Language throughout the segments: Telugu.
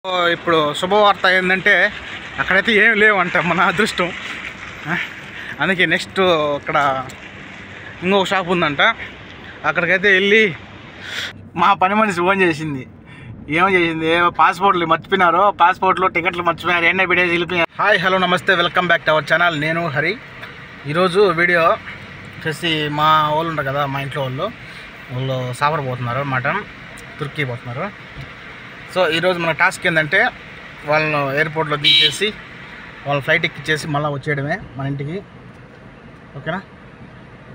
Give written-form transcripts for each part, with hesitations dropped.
ఇప్పుడు శుభవార్త ఏంటంటే అక్కడైతే ఏం లేవంట, మన అదృష్టం. అందుకే నెక్స్ట్ ఇక్కడ ఇంకొక షాప్ ఉందంట, అక్కడికైతే వెళ్ళి మా పని మనిషి ఫోన్ చేసింది. ఏమో చేసింది, పాస్పోర్ట్లు మర్చిపోయినారు, పాస్పోర్ట్లు టికెట్లు మర్చిపోయినారు, ఎన్నో పెట్టేసి వెళ్ళిపోయినారు. హాయ్ హలో నమస్తే, welcome back to our channel. నేను హరి. ఈరోజు వీడియో వచ్చేసి మా వాళ్ళు ఉంటారు కదా, మా ఇంట్లో వాళ్ళు సాఫర్ పోతున్నారు, మటన్ తుర్కీ పోతున్నారు. సో ఈరోజు మన టాస్క్ ఏంటంటే వాళ్ళను ఎయిర్పోర్ట్లో దించేసి వాళ్ళ ఫ్లైట్ ఎక్కిచ్చేసి మళ్ళీ వచ్చేయడమే మన ఇంటికి. ఓకేనా?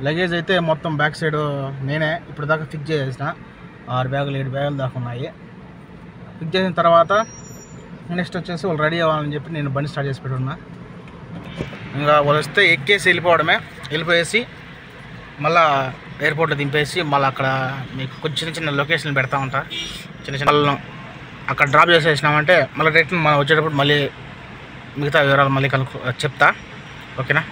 లగేజ్ అయితే మొత్తం బ్యాక్ సైడ్ నేనే ఇప్పుడు దాకా ఫిక్స్ చేసేసిన. 6 బ్యాగులు 7 బ్యాగులు దాకా ఉన్నాయి. ఫిక్స్ చేసిన తర్వాత నెక్స్ట్ వచ్చేసి వాళ్ళు రెడీ అవ్వాలని చెప్పి నేను బండి స్టార్ట్ చేసి పెట్టున్నా. ఇంకా వాళ్ళు వస్తే ఎక్కేసి వెళ్ళిపోయేసి మళ్ళీ ఎయిర్పోర్ట్లో దింపేసి మళ్ళీ అక్కడ మీకు కొంచెం చిన్న చిన్న లొకేషన్లు పెడతా ఉంటా. చిన్న అక్కడ డ్రాప్ చేసేసినామంటే మళ్ళీ రిటర్న్ మనం వచ్చేటప్పుడు మళ్ళీ మిగతా వివరాలు మళ్ళీ చెప్తా. ఓకేనా?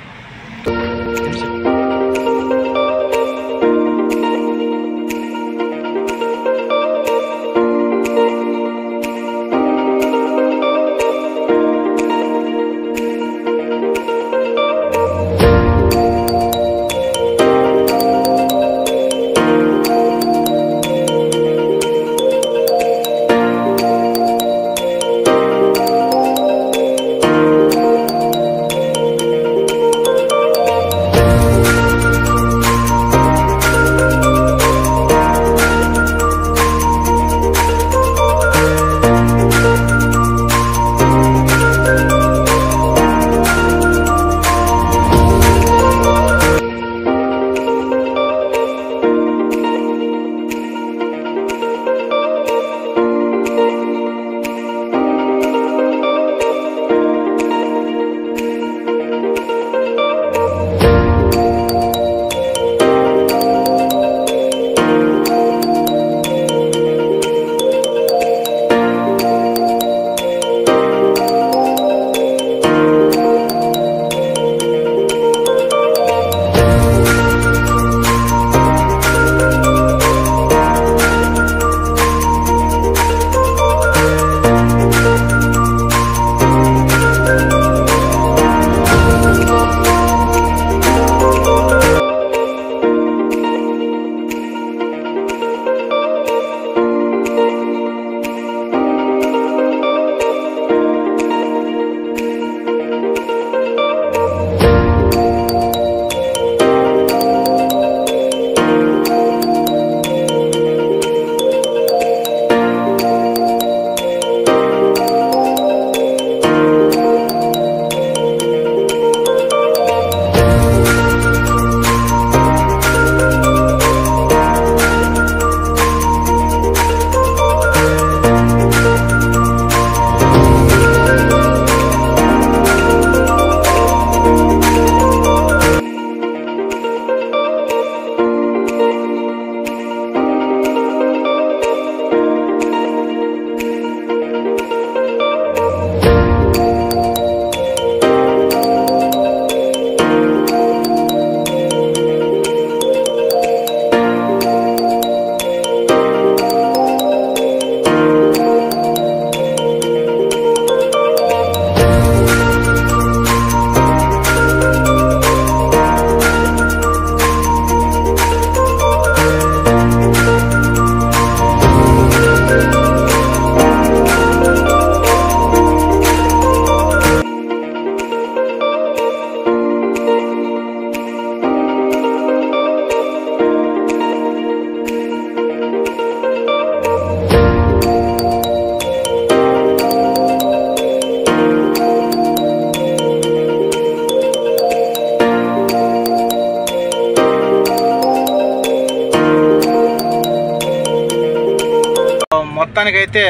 మొత్తానికైతే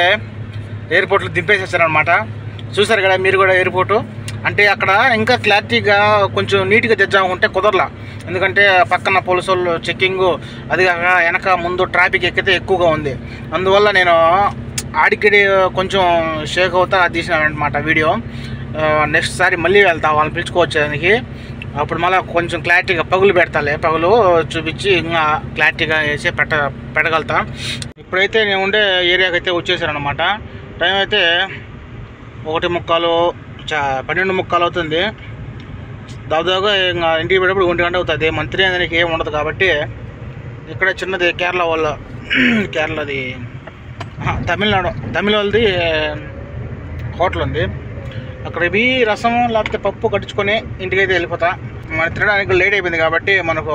ఎయిర్పోర్ట్లో దింపేసేసారనమాట. చూసారు కదా మీరు కూడా ఎయిర్పోర్టు. అంటే అక్కడ ఇంకా క్లారిటీగా కొంచెం నీట్గా తెచ్చాముంటే కుదరలా, ఎందుకంటే పక్కన పోలీసు వాళ్ళు చెక్కింగు, అది కాక వెనక ముందు ట్రాఫిక్ ఎక్కితే ఎక్కువగా ఉంది. అందువల్ల నేను ఆడికిడి కొంచెం షేక్ అవుతా తీసినాను అనమాట వీడియో. నెక్స్ట్ సారి మళ్ళీ వెళ్తా వాళ్ళని పిలుచుకోవచ్చేదానికి. అప్పుడు మళ్ళీ కొంచెం క్లారిటీగా పగులు పెడతాలే, పగులు చూపించి ఇంకా క్లారిటీగా వేసి పెట్టగలుగుతా. ఇప్పుడైతే నేను ఉండే ఏరియాకి అయితే వచ్చేసారనమాట. టైం అయితే 1:45 12:45 అవుతుంది. దాదాపుగా ఇంకా ఇంటికి పోయేటప్పుడు 1 గంట అవుతుంది. మంత్రి అనేది ఏం ఉండదు కాబట్టి ఇక్కడ చిన్నది కేరళ వాళ్ళ కేరళది తమిళ వాళ్ళది హోటల్ ఉంది. అక్కడ ఇవి రసం లేకపోతే పప్పు కట్టించుకొని ఇంటికైతే వెళ్ళిపోతా. మన తినడానికి లేట్ అయిపోయింది కాబట్టి మనకు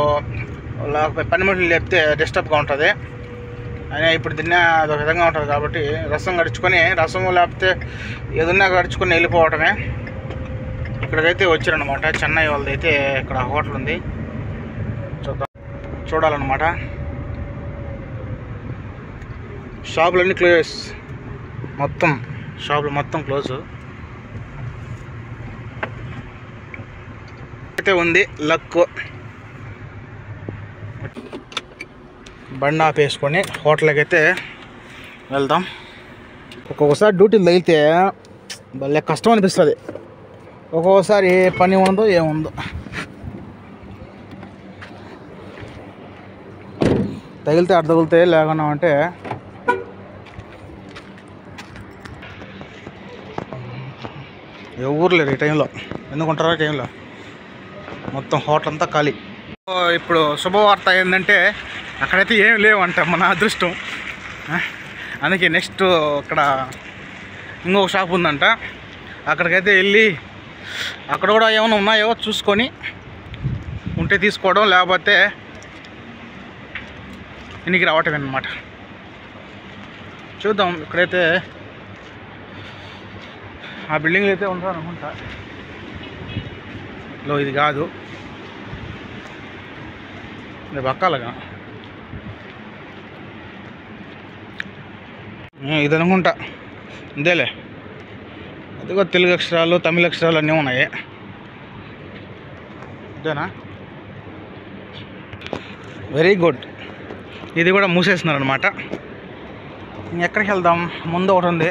పని మనుషులు లేపితే డిస్టర్బ్గా ఉంటుంది. అయినా ఇప్పుడు తిన్నా అదొక విధంగా ఉంటుంది కాబట్టి రసం కడుచుకొని లేకపోతే ఏదన్నా కడుచుకొని వెళ్ళిపోవటమే. ఇక్కడికైతే వచ్చారనమాట. చెన్నై వాళ్ళది అయితే ఇక్కడ హోటల్ ఉంది, చూడాలన్నమాట. షాపులన్నీ క్లోజ్, షాపులు మొత్తం క్లోజ్ అయితే ఉంది. లక్ బండి ఆపేసుకొని హోటల్కి అయితే వెళ్దాం. ఒక్కొక్కసారి డ్యూటీలు తగిలితే భలే కష్టం అనిపిస్తుంది. ఒక్కొక్కసారి ఏ పని ఉండదో ఏముందో. తగిలితే అటు తగిలితే లేకుండా అంటే ఎవరు లేరు ఈ టైంలో. ఎందుకుంటారా ఈ టైంలో మొత్తం హోటల్ అంతా ఖాళీ. ఇప్పుడు శుభవార్త ఏంటంటే అక్కడైతే ఏం లేవంట, మన అదృష్టం. అందుకే నెక్స్ట్ అక్కడ ఇంకొక షాప్ ఉందంట, అక్కడికైతే వెళ్ళి అక్కడ కూడా ఏమైనా ఉన్నాయో చూసుకొని ఉంటే తీసుకోవడం, లేకపోతే ఇంటికి రావటం అన్నమాట. చూద్దాం. ఇక్కడైతే ఆ బిల్డింగ్లు అయితే ఉంటారు అనుకుంటా. ఇది కాదు, ఇది పక్కాలుగా ఇది అనుకుంటా. ఇదేలే, అదిగో తెలుగు అక్షరాలు తమిళ అక్షరాలు అన్నీ ఉన్నాయి. ఇదేనా? Very good. ఇది కూడా మూసేస్తున్నారు అనమాట. ఎక్కడికి వెళ్దాం? ముందు ఒకటి ఉంది,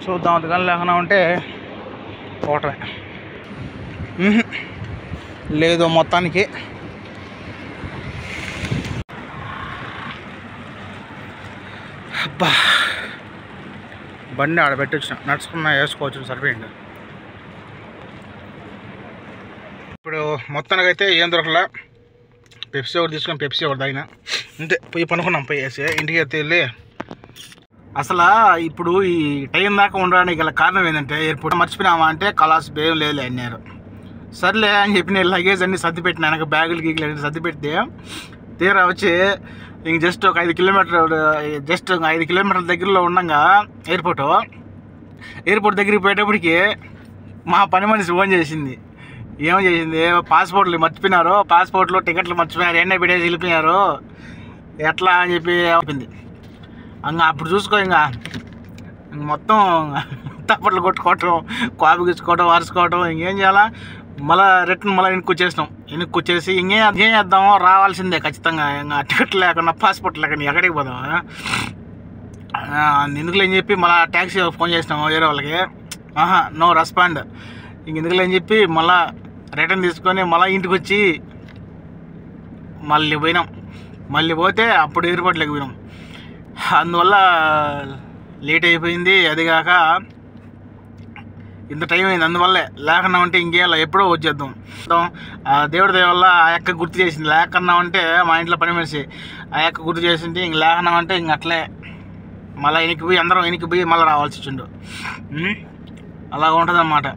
చూద్దాం. అది కానీ లేకుండా ఉంటే పోవటమే. లేదు మొత్తానికి. అబ్బా, బండి ఆడ పెట్టి వచ్చిన, నడుచుకున్నా వేసుకోవచ్చు, సరిపోయింది. ఇప్పుడు మొత్తానికైతే ఏం దొరకలా. పెప్సీ ఒకటి తీసుకుని పెప్సీ ఒకటి తాగిన, అంతే. పోయి పనుకున్నాం. పోయేసి ఇంటికి అయితే వెళ్ళి అసలు ఇప్పుడు ఈ టైం దాకా ఉండడానికి గల కారణం ఏంటంటే ఎయిర్పోర్ట్ మర్చిపోయినామా అంటే కలాస్ బేయం లేదు అన్నారు. సర్లే అని చెప్పి నేను లగేజ్ అన్నీ సర్ది పెట్టినా, వెనక బ్యాగులు గీగులు అన్నీ సర్ది పెడితే తీరా వచ్చి ఇంక జస్ట్ ఒక 5 కిలోమీటర్ల దగ్గరలో ఉండగా ఎయిర్పోర్ట్ దగ్గరికి పోయేటప్పటికి మా పని మనిషి ఫోన్ చేసింది. ఏమో చేసింది, పాస్పోర్ట్లు మర్చిపోయినారు, పాస్పోర్ట్లో టికెట్లు మర్చిపోయినారు, ఎన్నే పెట్టేసి వెళ్ళిపోయినారు, ఎట్లా అని చెప్పి చెప్పింది. ఇంకా అప్పుడు చూసుకో, ఇంకా మొత్తం తప్పట్లు కొట్టుకోవటం, కాపీ గీసుకోవటం, అరుచుకోవటం. ఇంకేం చేయాలా? మళ్ళీ రిటర్న్ వెనక్కి వచ్చేసి ఇంకేం చేద్దాము, రావాల్సిందే ఖచ్చితంగా. ఇంకా టికెట్ లేకుండా పాస్పోర్ట్ లేకుండా ఎక్కడికి పోదాం? ఎందుకులే అని చెప్పి మళ్ళీ ట్యాక్సీ ఫోన్ చేసినాము వేరే వాళ్ళకి. No respond. ఎందుకులే అని చెప్పి మళ్ళీ రిటర్న్ తీసుకొని మళ్ళీ ఇంటికి వచ్చి మళ్ళీ పోతే అప్పుడు ఎయిర్పోర్ట్లోకి పోయినాం. అందువల్ల లేట్ అయిపోయింది. అదిగాక ఇంత టైం అయింది. అందువల్లే, లేకుండా ఉంటే ఇంకేలా ఎప్పుడో వచ్చేద్దాం. దేవుడి దయ వల్ల ఆ యొక్క గుర్తు చేసింది. లేకన్నా ఉంటే మా ఇంట్లో పని మనిషి ఆ యొక్క గుర్తు చేసింది. ఇంక లేకన్నా అంటే ఇంక అట్లే మళ్ళీ అందరం వెనక్కి పోయి మళ్ళీ రావాల్సి వచ్చిండు. అలా ఉంటుంది అన్నమాట.